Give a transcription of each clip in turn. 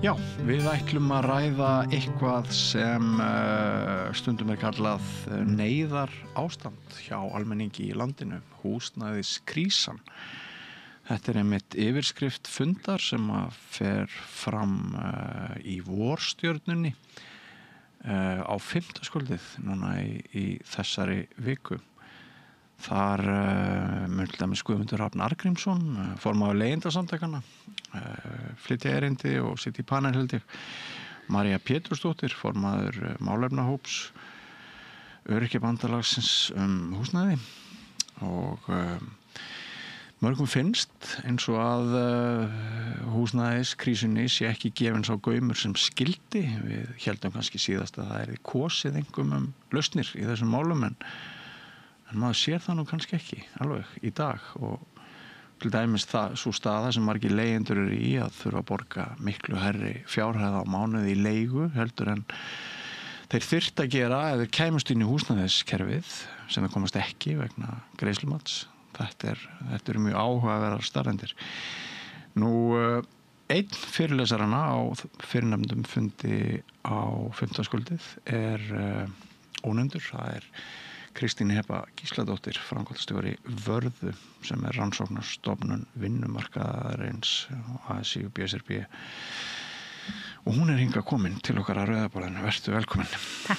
Já, við ætlum að ræða eitthvað sem stundum kallað neyðar ástand hjá almenningi í landinu, húsnæðiskrísan. Þetta einmitt yfirskrift fundar sem að fer fram í vorstjörnunni á 5. kvöldið núna í þessari viku. Þar mun til dæmis Guðmundur Hrafn Arngrímsson, formaður leigjendasamtakanna, flytja erindi og sitja í panel held ég. María Pétursdóttir, formaður málefnahóps Öryrkjabandalagsins húsnæði og mörgum finnst eins og að húsnæðiskrísunni sé ekki gefinn sá gaumur sem skildi. Við héldum kannski síðast að það yrði kosið einhverjum lausnir í þessum málum en maður sér það nú kannski ekki alveg í dag og til dæmis sú staða sem margir leigjendur eru í að þurfa að borga miklu hærri fjárhæð á mánuði í leigu heldur en þeir þyrftu að gera ef þeir kæmust inn í húsnæðiskerfið sem það komast ekki vegna greiðslumats. Þetta eru mjög áhugaverðar staðreyndir. Nú, einn fyrirlesarana á fyrrnefndum fundi á 5. kvöldið ónefndur, það Kristín Heba Gísladóttir, framkvæmdastjóri Vörðu sem rannsóknarstofnun vinnumarkaðarins ASÍ og BSRB og hún hingað komin til okkar að Rauðaborðinu. Vertu velkomin. Takk.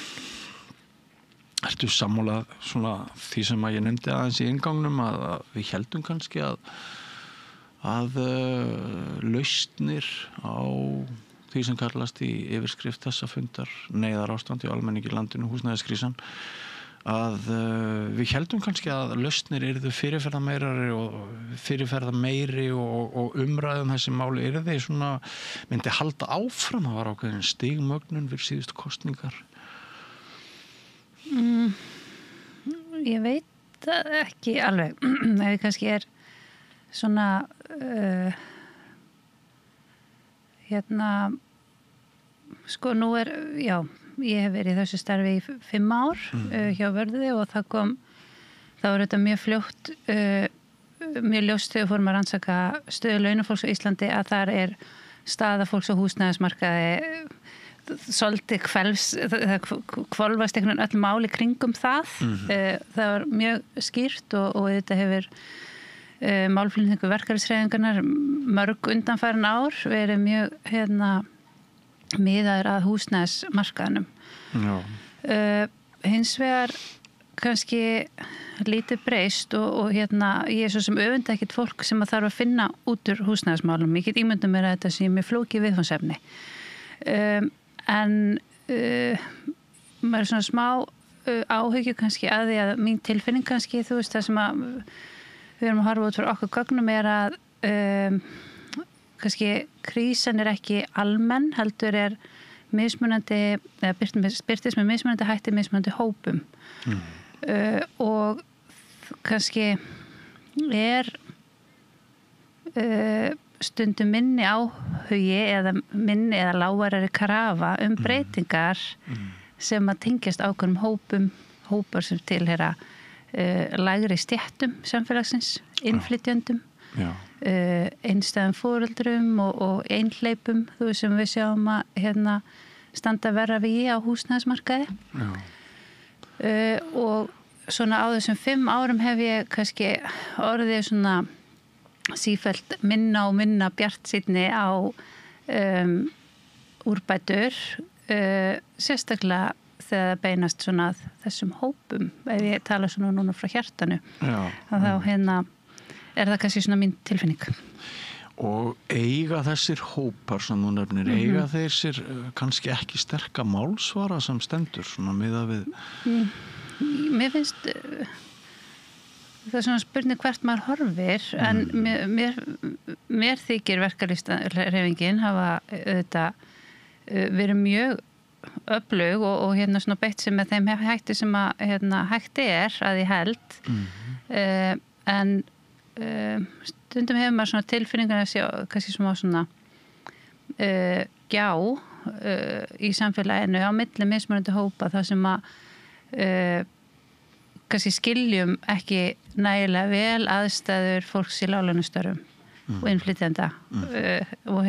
Ertu sammálað svona því sem að ég nefndi aðeins í inngangnum að við heldum kannski að lausnir á því sem kallast í yfirskrift þessa fundar neyðarástand í almenningi í landinu, húsnæðiskrísan, að við heldum kannski að lausnir yrðu fyrirferða meiri og umræðum þessi máli yrði svona myndi halda áfram að var ákveðin stigmögnun fyrir síðustu kosningar. Ég veit það ekki alveg. Ef ég kannski svona sko nú já, ég hef verið í þessu starfi í 5 ár hjá Vörðu og það var þetta mjög fljótt mjög ljóst þegar fórum að rannsaka stöðu launafólks á Íslandi að þar staða fólks á húsnæðismarkaði svolítið hvolfast einhvern veginn öll máli kringum það. Það var mjög skýrt og þetta hefur málflutningur verkalýðshreyfingarinnar mörg undanfarin ár verið mjög miðaður að húsnæðismarkaðnum. Hins vegar kannski lítið breyst og ég svo sem öfunda ekkert fólk sem að þarf að finna út úr húsnæðismálum. Ég get ímyndað mér að þetta sé mjög flókið viðfangsefni. En maður svona smá áhyggju kannski að því að mín tilfinning kannski, þú veist, það sem að við erum að horfa út fyrir okkur gögnum að kannski krísan ekki almenn, heldur mismunandi, eða birtist með mismunandi hætti, mismunandi hópum. Og kannski stundum minni áhugi eða lágværari krafa breytingar sem að tengjast ákveðnum hópar sem tilheyra lægri stéttum samfélagsins, innflytjöndum, einstæðum foreldrum og einhleypum, þú veist, sem við sjáum að standa verra við á húsnæðismarkaði. Og svona á þessum 5 árum hef ég kannski orðið svona sífellt minna og minna bjartsýnni á úrbætur, sérstaklega þegar það beinast svona að þessum hópum, ef ég tala svona núna frá hjartanu. Þá það kannski svona mín tilfinning. Og eiga þessir hópar sem þú nefnir, eiga þeir sér kannski ekki sterka málsvara sem stendur svona miðað við? Mér finnst það er svona spurning hvert maður horfir, en mér þykir verkalýðshreyfingin hafa auðvitað verið mjög öflug og svona beitt sem með þeim hætti sem að hægt að ég held. En stundum hefur maður svona tilfinningar að sjá kannski svona gjá í samfélaginu á milli mismunandi hópa þar sem að kannski skiljum ekki nægilega vel aðstæður fólks í láglaunastörfum og innflytjenda og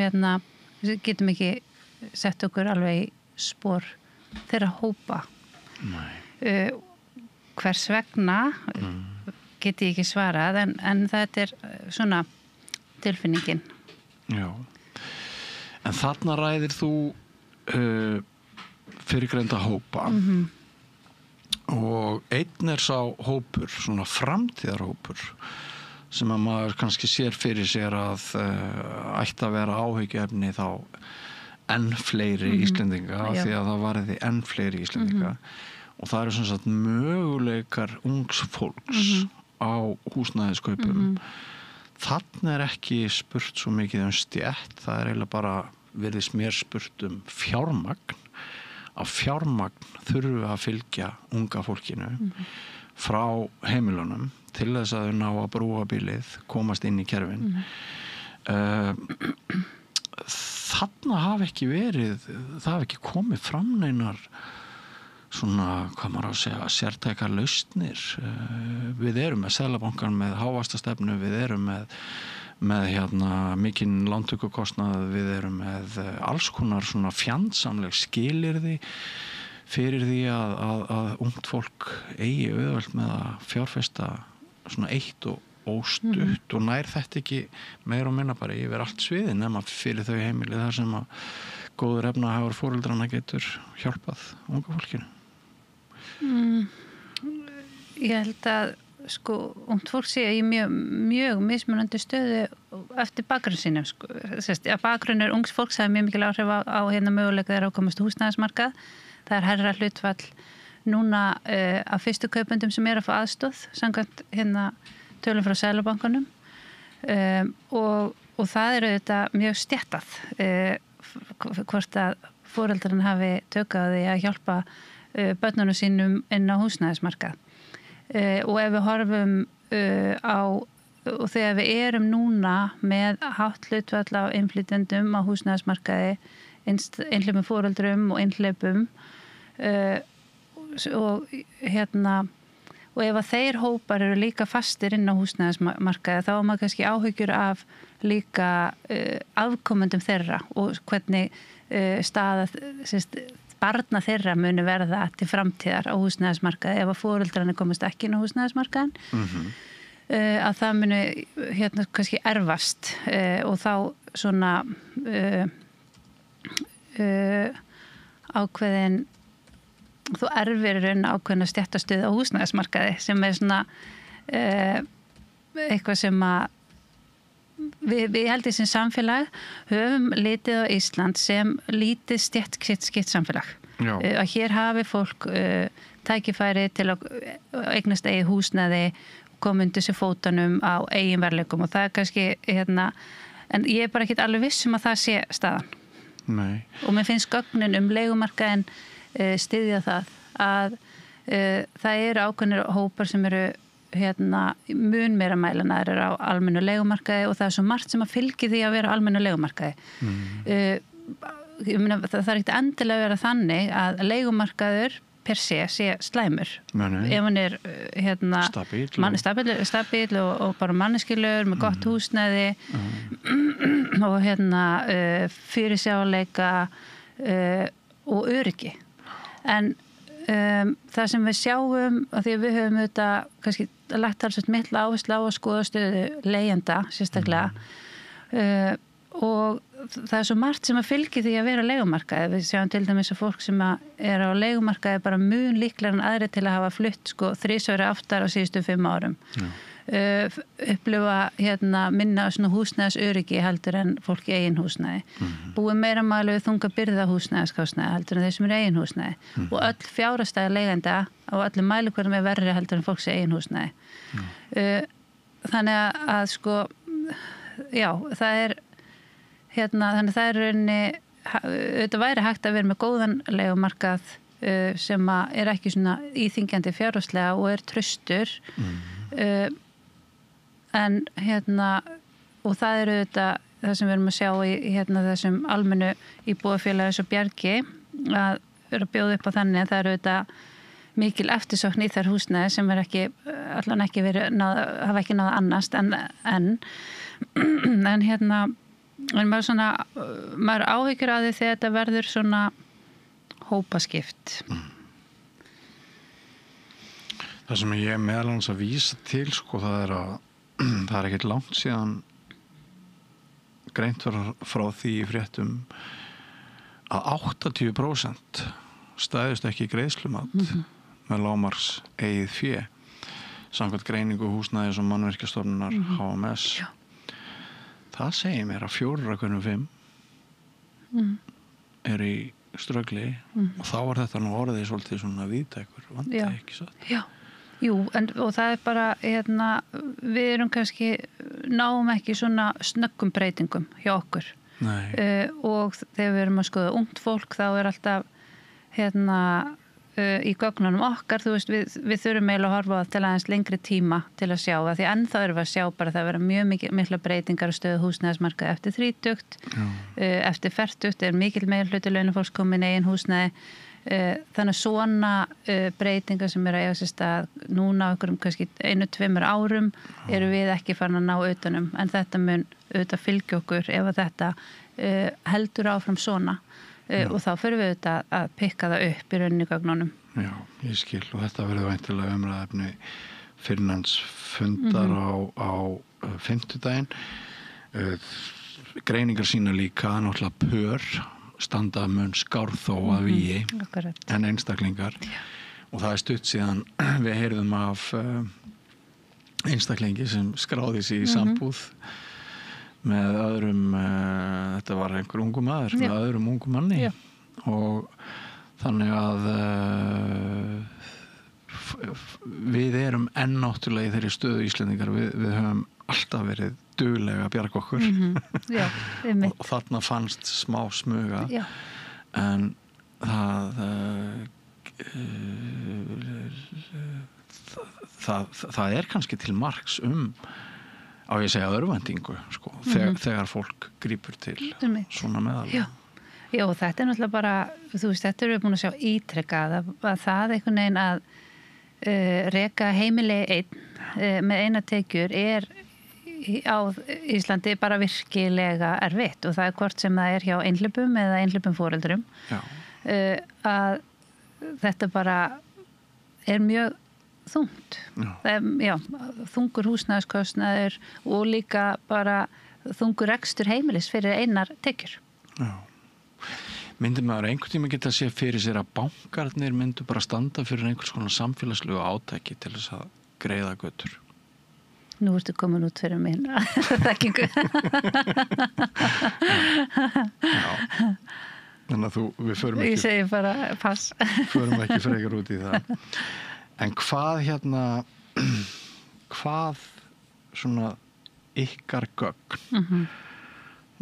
við getum ekki sett okkur alveg í spor þeirra hópa. Hvers vegna get ég ekki svarað en þetta svona tilfinningin. Já. En þarna ræðir þú fyrirgreinda hópa og einn sá hópur, svona framtíðarhópur sem að maður kannski sér fyrir sér að ætti að vera áhyggjuefni þá enn fleiri Íslendinga því að það varði enn fleiri Íslendinga og það eru sem sagt möguleikar ungs fólks á húsnæðiskaupum. Þarna ekki spurt svo mikið stétt, það eiginlega bara virðist mér spurt fjármagn. Að fjármagn þurfi að fylgja unga fólkinu frá heimilunum til þess að þau ná að brúa bilið, komast inn í kerfin. Þarna hafi ekki komið fram neinar svona, hvað maður á að segja, sértækar lausnir. Við erum með Seðlabankann með hávaxtastefnu, við erum með mikinn lántökukostnað, við erum með alls konar svona fjandsamleg skilyrði fyrir því að ungt fólk eigi auðvelt með að fjárfesta svona eitt og óstutt og nær þetta ekki meira og minna bara yfir allt sviði nema fyrir þau heimili þar sem að góður efnahagur foreldrana getur hjálpað unga fólkinu. Ég held að ungt fólk sé í mjög mismunandi stöðu eftir bakgrunn sínum. Að bakgrunnur ungs fólks það mjög mikil áhrif á möguleika þeirra að komast húsnæðismarkað. Það herra hlutfall núna af fyrstu kaupendum sem að fá aðstoð samkvæmt tölum frá Seðlabankanum og það þetta mjög stéttað hvort að foreldrarnir hafi tökað því að hjálpa börnunum sínum inn á húsnæðismarkað. Og ef við horfum og þegar við erum núna með hátt hlutfall af innflytjendum á húsnæðismarkaði, einhleypum foreldrum og einhleypum og ef að þeir hópar eru líka fastir inn á húsnæðismarkaði þá maður kannski áhyggjur af líka afkomendum þeirra og hvernig staða barna þeirra muni verða til framtíðar á húsnæðismarkaði ef að foreldrarnir komast ekki inn á húsnæðismarkaðin að það muni kannski erfast og þá svona ákveðin þú erfir ákveðin að stéttastuð á húsnæðismarkaði sem svona eitthvað sem að við held í sem samfélag höfum litið á Ísland sem lítið stéttskipt samfélag. Að hér hafi fólk tækifæri til að eignast eigið húsnæði koma undir sér fótunum á eigin verðleikum og það kannski en ég bara ekki alveg viss að það sé staðan. Nei. Og mér finnst gögnin leigumarkaðinn styðja það að það eru ákveðnir hópar sem eru mun meira mælanar á almennu leigumarkaði og það svo margt sem að fylgi því að vera almennu leigumarkaði. Það er ekkert endilega að vera þannig að leigumarkaður per sé slæmur. Ef hann stabíl og bara manneskjulegur með gott húsnæði og fyrirsjáleika og öryggi. En það sem við sjáum að því að við höfum auðvitað kannski lagt talsvert mikla áherslu á að skoða stöðu leigjenda sérstaklega og það svo margt sem að fylgi því að vera á leigumarkaði. Við sjáum til dæmis að fólk sem að á leigumarkaði bara mun líklega en aðri til að hafa flutt 3 ára aftar á síðustu 5 árum. Upplifa minna svona húsnæðisöryggi heldur en fólk í eigin húsnæði. Búið meira máli við þunga byrða húsnæðiskostnaði heldur en þeir sem eru eigin húsnæði og öll fjárhagstæða leigjenda á öllum mælikvörðum verri heldur en fólks í eigin húsnæði. Þannig að já, það þannig það rauninni þetta væri hægt að vera með góðan leigumarkað sem að ekki svona íþyngjandi fjárhagslega og traustur en og það þetta það sem við erum að sjá í þessum almennu íbúðafélagi eins og Bjargi að vera að bjóða upp á þannig að það þetta mikil eftirsókn í þær húsnæði sem hafa ekki náð annast en En maður áhyggjur að því þegar þetta verður svona hópaskipt. Það sem ég meðal hans að vísa til, sko, það er ekkert langt síðan greint var frá því í fréttum að 80% stæðust ekki greiðslumat með lágmarks eigið fé samkvæmt greiningu húsnæðis og mannvirkjastofnunar HMS. Já. Það segir mér að 4 af hverjum 5 eru í ströggli og þá var þetta nú orðið svolítið svona víðtækur vandi, ekki satt? Já. Jú, og það er bara, við erum kannski, náum ekki svona snöggum breytingum hjá okkur. Nei. Og þegar við erum að skoða ungt fólk, þá er alltaf, í gögnunum okkar, þú veist, við þurfum eiginlega að horfa til aðeins lengri tíma til að sjá það, því ennþá erum við að sjá bara það vera mjög mikla breytingar á stöðu húsnæðismarkaði eftir 30, eftir 40 er mikil meirhluti launafólks komin eigin húsnæði. Þannig svona breytingar sem eru að eiga sér stað núna á einhverjum kannski 1-2 árum eru við ekki farin að ná utanum, en þetta mun auðvitað fylgja okkur ef að þetta heldur áfram svona og þá fyrir við auðvitað að pikka það upp í rauninni gögnunum. Já, ég skil og þetta verður væntanlega umræðefni fyrirnans fundar á fimmtudaginn. Greiningar sína líka náttúrulega pör standa mun skár þó að vígi en einstaklingar og það er stutt síðan við heyrðum af einstaklingi sem skráði sig í sambúð með öðrum þetta var einhver ungu maður með öðrum ungu manni og þannig að við erum enn náttúrulega í þeirri stöðu Íslendingar við höfum alltaf verið duglega að bjarga okkur Já, og þarna fannst smá smuga en það er kannski til marks á ég að segja örvæntingu sko, þegar fólk grípur til svona meðal. Já, þetta er náttúrulega bara, þú veist, þetta erum við búin að sjá ítrekað að það einhvern veginn að reka heimili einn með eina tekjur er á Íslandi bara virkilega erfitt og það er hvort sem það er hjá einhleypum eða einhleypum foreldrum að þetta bara er mjög þungt. Þungur húsnæðiskostnaður og líka bara þungur rekstur heimilis fyrir einar tekjur. Já. Myndi maður einhvern tíma geta að sé fyrir sér að bankarnir myndu bara standa fyrir einhvers konar samfélagslegu átæki til þess að greiða götur? Nú ertu komin út fyrir mín þekkingu. Já. Þannig að við förum ekki... Ég segi bara pass. Förum ekki frekar út í það. En hvað svona ykkar gögn,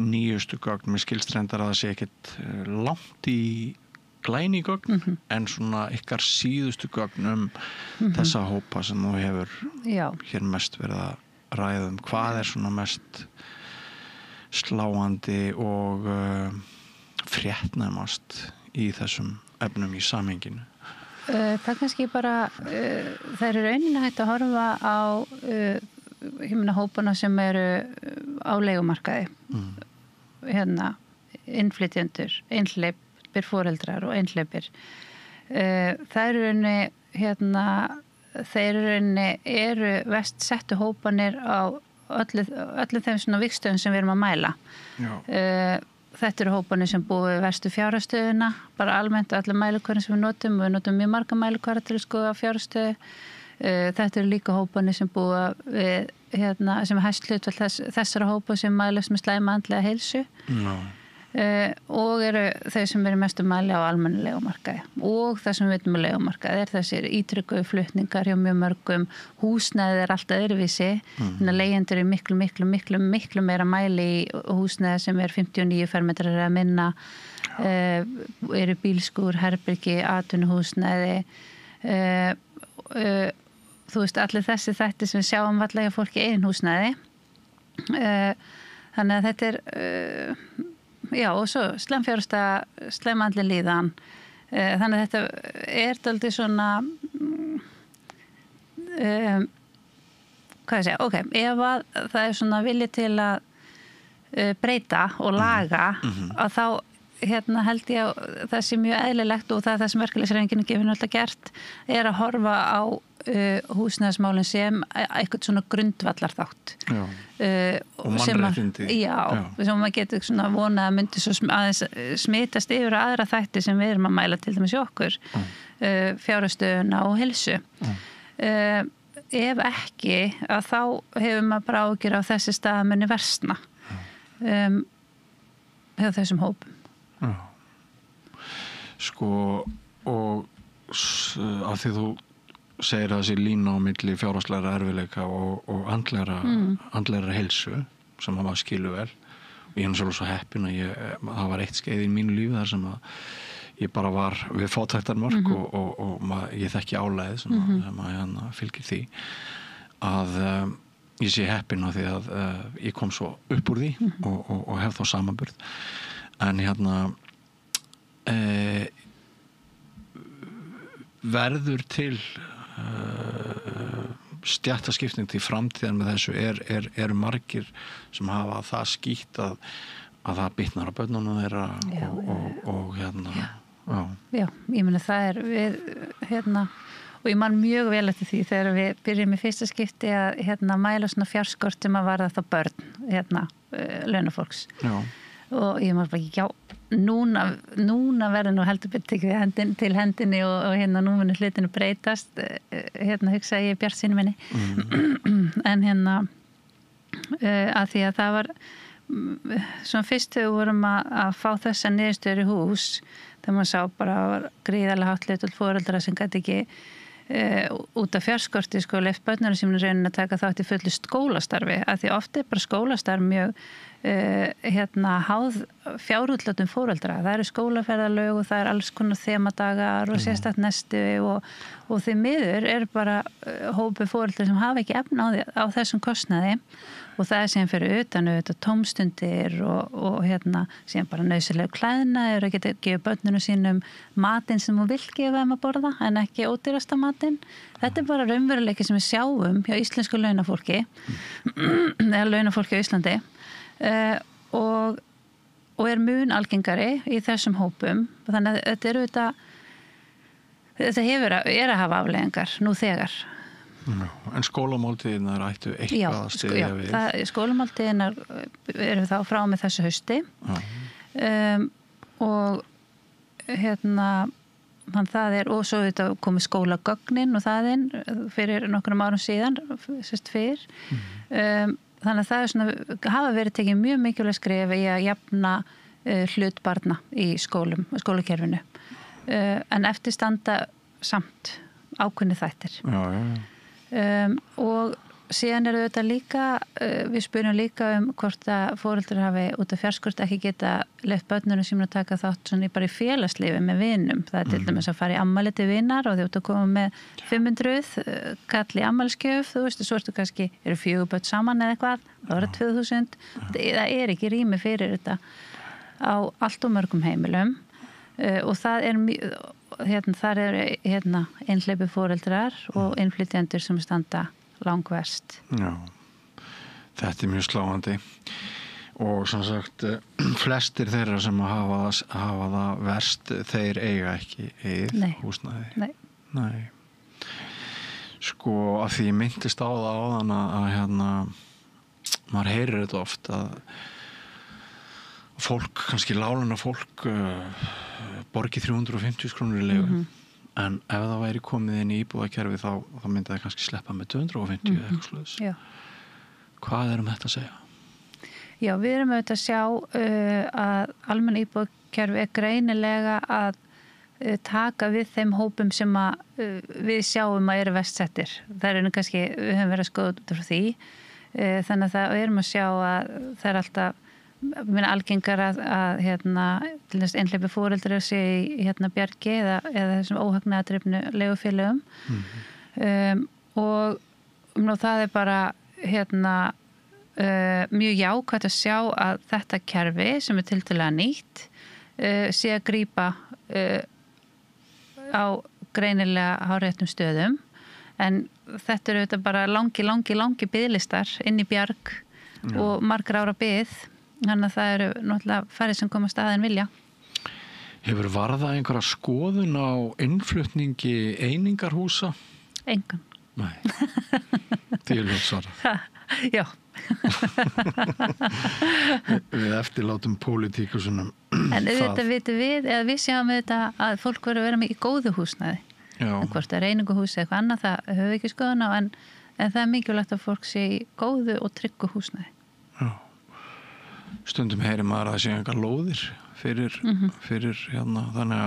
nýjustu gögn, mér skilst reyndar að það sé ekkert langt í glæni gögn, en svona ykkar síðustu gögn þessa hópa sem þú hefur hér mest verið að ræða hvað er svona mest sláandi og fréttnæmast í þessum efnum í samhenginu? Það kannski bara það er rauninni hægt að horfa á hópana sem eru á leigumarkaði innflytjendur, einhleypir foreldrar og einhleypir það er rauninni þeir eru verst settu hópanir á öllu þeim svona vikstöðum sem við erum að mæla. Þetta eru hópanir sem búið verstu fjárhagsstöðuna, bara almennt allir mælikvarðin sem við notum mjög marga mælikvarða til að skoða fjárhagsstöðu. Þetta eru líka hópanir sem búið við, sem er hæst hlutfall þessara hópa sem mælast með slæma andlega heilsu. Og eru þeir sem eru mestu mæli á almennu leigumarkaði og það sem við veitum á leigumarkaði er þessir ítrykkuðu flutningar hjá mjög mörgum, húsnæðið er alltaf öðruvísi þannig að leigjendur er miklu meira mæli í húsnæði sem er 59 fermetrar eða minna eru bílskúr, herbergi, atvinnuhúsnæði þú veist allir þessi þætti sem við sjáum varlega fólki eigin húsnæði þannig að þetta er og svo slæm andleg líðan þannig að þetta er dálítið svona hvað ég segja, ef að það er svona vilji til að breyta og laga að þá held ég að það sé mjög eðlilegt og það sem verkalýðshreyfingin gefur alltaf gert að horfa á húsnæðismálin sem eitthvað svona grundvallarþátt og mannréttindi sem maður getur svona vonað að myndi svo aðeins smitast yfir aðra þætti sem við erum að mæla til dæmis í okkur fjárhagsstöðuna og heilsu ef ekki að þá hefur maður bara áhyggjur á þessi stað muni versna hjá þessum hópum Sko og af því þú segir að þessi lína á milli fjárhagslegra erfiðleika og andlegra heilsu sem að maður skilur vel og ég er svo heppinn að það var eitt skeið í mínu lífi þar sem að ég bara var við fátæktarmörk og ég þekki álagið sem að fylgir því að ég sé heppinn á því að ég kom svo upp úr því og hef þá samanburð en verður til stéttaskipting til framtíðar með þessu eru margir sem hafa það skýtt að það bitnar á börnunum þeirra og Já, ég meina það við og ég man mjög vel eftir því þegar við byrjum í fyrsta skipti að mæla svona fjárskort sem að varða þá börn launafólks og ég man bara núna verður nú heldur betur tekið til hendinni og nú munir hlutinu breytast hugsa ég bjartsýni minni en að því að það var svona fyrst þegar við vorum að fá þessa niðurstöður í hús þegar maður sá bara gríðarlega hátt hlutfall foreldra sem gæti ekki út af fjárskorti leyft börnunum sem raunin að taka þátt í fullu skólastarfi að því oft bara skólastarf mjög háð fjárútlátum foreldra. Það eru skólaferðalög og það alls konar þemadagar og sérstakt nesti og því miður bara hópi foreldra sem hafa ekki efni á þessum kostnaði og það sem fyrir utan tómstundir og sem bara nauðsynlegu klæðnaður að geta gefa börnunum sínum matinn sem hún vill gefa þeim að borða en ekki ódýrasta matinn. Þetta bara raunveruleiki sem við sjáum hjá íslensku launafólki eða launafólki á Íslandi og mun algengari í þessum hópum þannig að þetta að hafa afleiðingar nú þegar En skólamáltíðinar ættu eitthvað að styðja við skólamáltíðinar eru þá frá með þessu hausti og þannig það og svo þetta komið skólagögnin og það inn fyrir nokkrum árum síðan fyrr þannig að það hafa verið tekið mjög mikilvæg skref í að jafna hlut barna í skólakerfinu en eftir standa samt ákveðnir þættir og síðan þetta líka við spyrjum líka hvort að foreldrar hafi út af fjarskort ekki geta leyft börnunum sem að taka þátt svona bara í félagslífi með vinum það til dæmis að fara í afmæli til vinar og þú ert að koma með 500 kall í afmælisgjöf þú veist, svo ertu kannski eru 4 börn saman eða eitthvað, það eru 2000 það ekki rými fyrir þetta á allt og mörgum heimilum og það þar eru einhleypi foreldrar og innflytjendur sem standa langverst. Já, þetta mjög sláandi og sem sagt flestir þeirra sem hafa það verst þeir eiga ekki húsnæði. Nei. Sko að því ég myndist á það áðan að maður heyrir þetta oft að fólk, kannski láglauna fólk borgi 350 krónur í leigu en ef það væri komið inn í íbúðakerfi þá myndi það kannski sleppa með 250 eða eitthvað svoleiðis. Já. Hvað þetta að segja? Já, við erum auðvitað að sjá að almenn íbúðakerfi greinilega að taka við þeim hópum sem við sjáum að eru verst settir. Það kannski, við höfum verið að skoða út frá því þannig að það erum að sjá að það alltaf algengar að til þess einhleypi foreldrar sé í bjargi eða þessum óhagnaðardrifnu leigufélögum og það bara mjög jákvætt að sjá að þetta kerfi sem tiltölulega nýtt sé að grípa á greinilega háréttum stöðum en þetta eru bara langi biðlistar inn í bjarg og margra ára bið Þannig að það eru náttúrulega færri sem komast að en vilja. Hefur varðað einhverja skoðun á innflutningi einingarhúsa? Engan. Nei, því er ljótt svara. Já. Við eftirlátum pólitíkusunum. En auðvitað vitum við, eða við sjáum auðvitað að fólk verður að vera með í góðu húsnæði. Já. En hvort það er eininguhús eða eitthvað annað, það höfum við ekki skoðun á, en það er mikilvægt að fólk sé í góðu og tryggu húsnæði. Já. Stundum heyrir maður að það sé einhver lóðir fyrir hérna, þannig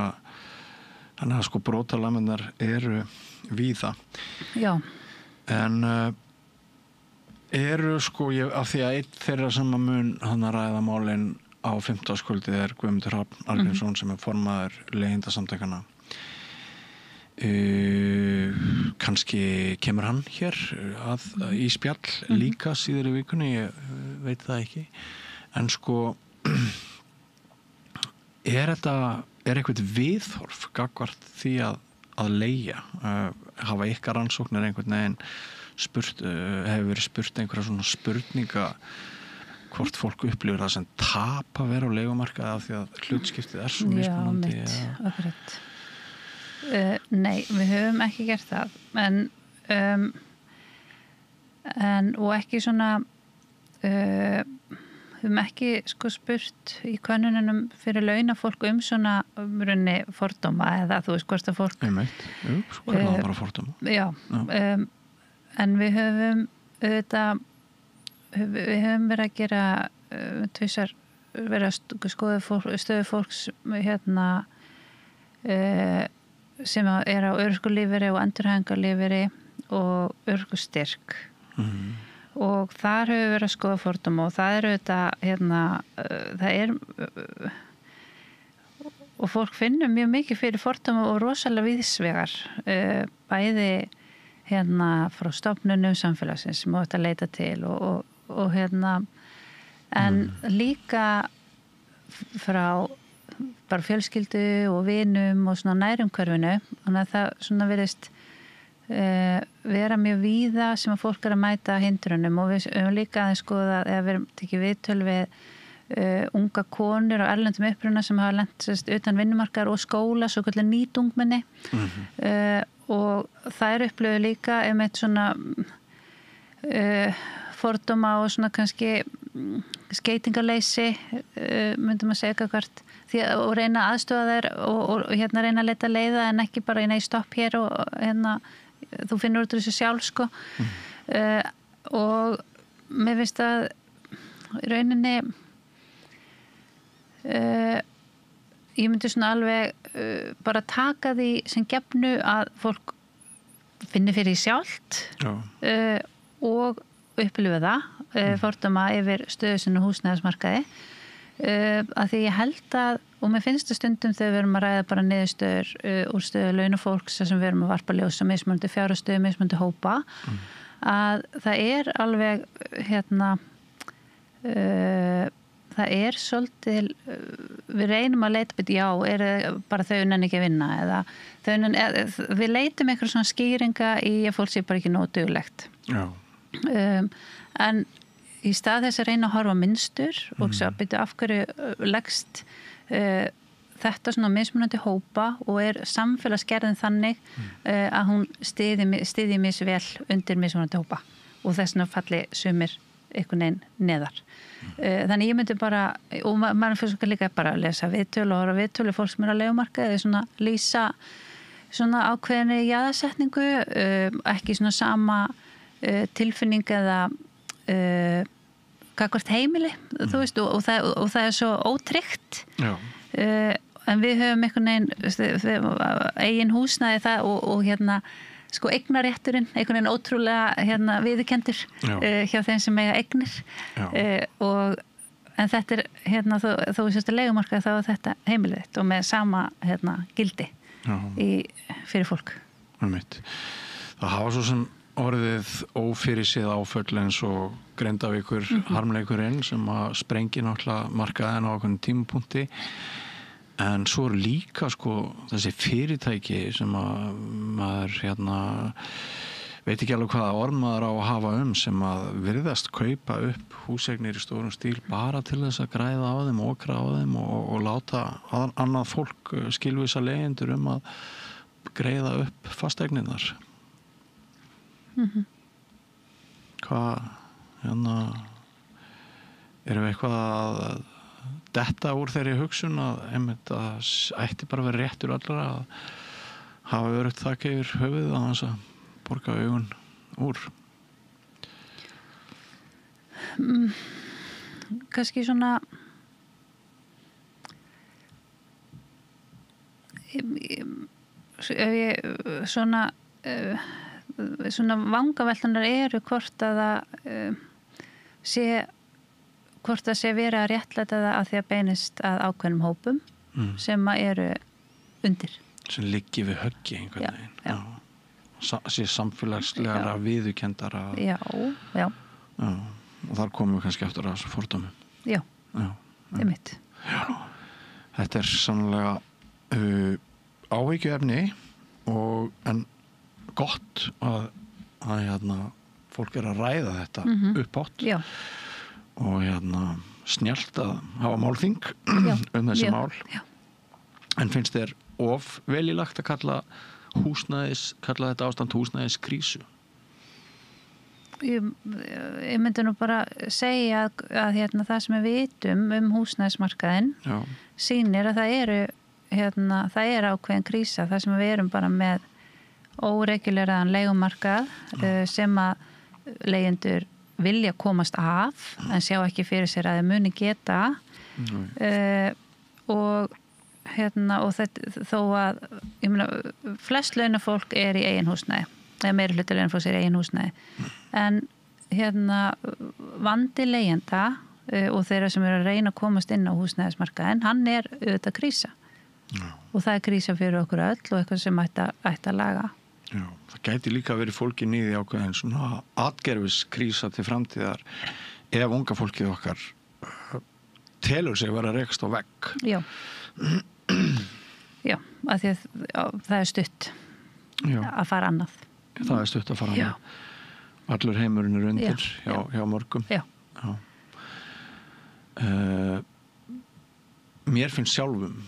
að sko brotalamennar eru víða. Já. En eru sko, af því að einn þeirra sem að mun hann að ræða málin á 15-skvöldið er Guðmundur Hrafn Arngrímsson sem er formaður leigjendasamtakanna. Kannski kemur hann hér í spjall líka síðar í vikunni, ég veit það ekki. En sko, er eitthvað viðhorf gagnvart því að leigja? Hafa ykkar rannsóknir einhvern veginn hefur verið spurt einhverja svona spurninga hvort fólk upplifir það sem tap að vera á leigumarkaði af því að hlutskiptið er svo mismunandi? Já, akkurat. Nei, við höfum ekki gert það, en og ekki svona höfum ekki sko spurt í könnunum fyrir launafólk svona runni fordóma eða þú veist hvort að fólk hvernig það bara fordóma. Já. En við höfum verið að gera tvisar verið að skoða stöðu fólks hérna sem er á örorkulífeyri og endurhæfingarlífeyri og örorkustyrk. Og þar höfum við verið að skoða fordóma og það er auðvitað hérna, það er og fólk finnur mjög mikið fyrir fordóma og rosalega víðsvegar bæði hérna frá stofnunum samfélagsins sem átt að leita til og hérna en líka frá bara fjölskyldu og vinum og svona nærumhverfinu, þannig að það svona virðist vera mjög víða sem að fólk er að mæta hindrunum og við höfum líka aðeins skoða eða við erum tekið viðtöl við unga konur á erlendum uppruna sem hafa lent utan vinnumarkaðar og skóla, svo kallar nýtungmenni og það upplöfu líka einmitt svona fordóma og svona kannski skeytingarleysi myndum að segja hvert og reyna aðstofa þær og hérna reyna að leita leiða en ekki bara nei stopp hér og hérna þú finnur út úr þessu sjálf sko og mér finnst að í rauninni ég myndi svona alveg bara taka því sem gefnu að fólk finnir fyrir sjálft og upplifa það fordóma yfir stöðu sinni húsnæðismarkaði að því ég held að og mér finnst það stundum þegar við erum að ræða bara niðurstöður úr stöðu launafólks sem við erum að varpa ljósa mismunandi fjárhagsstöðu, mismunandi hópa að það er alveg hérna það er svolítið við reynum að leita já, er bara þau unnan ekki að vinna eða við leitum eitthvað svona skýringa í að fólk sé bara ekki nógu duglegt en í stað þess að reyna að horfa minnstur og svo að byrja af hverju leggst þetta svona mismunandi hópa og er samfélagsgerðin þannig að hún styðji misvel undir mismunandi hópa og þess vegna falli sumir einhvern veginn neðar. Þannig ég myndi bara, og maður fyrir líka bara að lesa viðtöl og horfa viðtöl fólk sem er á leigumarkaði, svona lýsa svona ákveðinni jaðarsetningu, ekki svona sama tilfinning eða gagnvart heimili, þú veist, og það er svo ótryggt. En við höfum einhvern veginn eigin húsnæði það og hérna sko eignarétturinn, einhvern veginn ótrúlega hérna viðurkenndur hjá þeim sem eiga eignir en þetta er hérna þó sérst að leigumarkaði þá er þetta heimilið þitt og með sama hérna gildi fyrir fólk. Það hafa svo sem orðið ófyrirséð áföll eins og Grindavíkur harmleikurinn sem að sprengi náttúrulega markaðin á okkur tímapunkti en svo eru líka sko þessi fyrirtæki sem að maður hérna veit ekki alveg hvaða orð maður á að hafa sem að virðast kaupa upp húseignir í stórum stíl bara til þess að græða á þeim, okra á þeim og láta annað fólk skilvisa leyendur að greiða upp fasteigninnar. Hvað, erum við eitthvað að detta úr þeirri hugsun að einmitt að ætti bara verið réttur allra að hafa örugt þak yfir höfuðið á þess að borga augun úr? Kannski svona svona vangaveltunar eru hvort að það hvort það sé verið að réttlæta það að því að beinist að ákveðnum hópum sem að eru undir. Sem liggi við höggi einhvern veginn. Sé samfélagslega viðurkenndara. Já. Og þar komum við kannski eftir að þessu fordómi. Já. Einmitt. Já. Þetta sannlega áhyggjuefni en gott að fólk að ræða þetta uppátt og snjallt að hafa málþing þessi mál. En finnst þér of velilagt að kalla þetta ástand húsnæðiskrísu? Ég myndi nú bara segja að það sem við vitum húsnæðismarkaðinn sýnir að það er ákveðin krísa, það sem við erum bara með óreguleraðan leigumarkað sem að leigjendur vilja komast af en sjá ekki fyrir sér að þeir muni geta og þó að ég meina, flest launafólk er í eigin húsnæði eða meiri hluti launafólks er í eigin húsnæði en vandi leigjenda og þeirra sem eru að reyna að komast inn á húsnæðismarkaðinn, hann er auðvitað krísa og það er krísa fyrir okkur öll og eitthvað sem ætti að laga. Já, það gæti líka verið fólki nýði ákveðin svona atgerfiskrísa til framtíðar ef unga fólkið okkar telur sig vera rekst á vegg. Já, af því að það er stutt að fara annað. Það er stutt að fara annað. Allur heimurinn er undir hjá mörgum. Já. Mér finnst sjálfum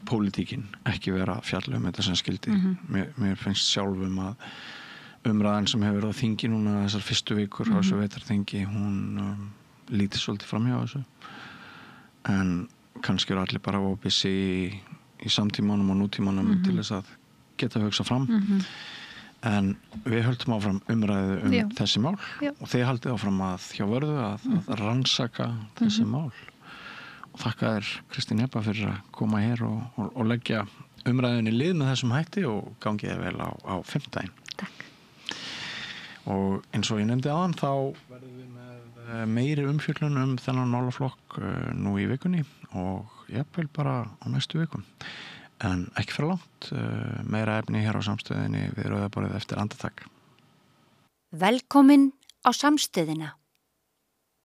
pólitíkin ekki vera að fjalla þetta sem skildi. Mér finnst sjálfum að umræðan sem hefur verið á þingi núna þessar fyrstu vikur á þessu vetrarþingi, hún lítið svolítið framhjá þessu. En kannski eru allir bara óbissi í samtímanum og nútímanum til þess að geta hugsað fram. En við höldum áfram umræðu þessi mál og þið haldið áfram hjá Vörðu að rannsaka þessi mál. Þakka þér, Kristín Ebba, fyrir að koma hér og leggja umræðunni lið með þessum hætti og gangi þið vel á fimmtudaginn. Takk. Og eins og ég nefndi áðan þá verðum við með meiri umfjöllun þennan málaflokk nú í vikunni og jafnvel bara á næstu vikum. En ekki fyrir langt, meira efni hér á Samstöðinni við Rauðaborðið eftir andartak. Velkomin á Samstöðina.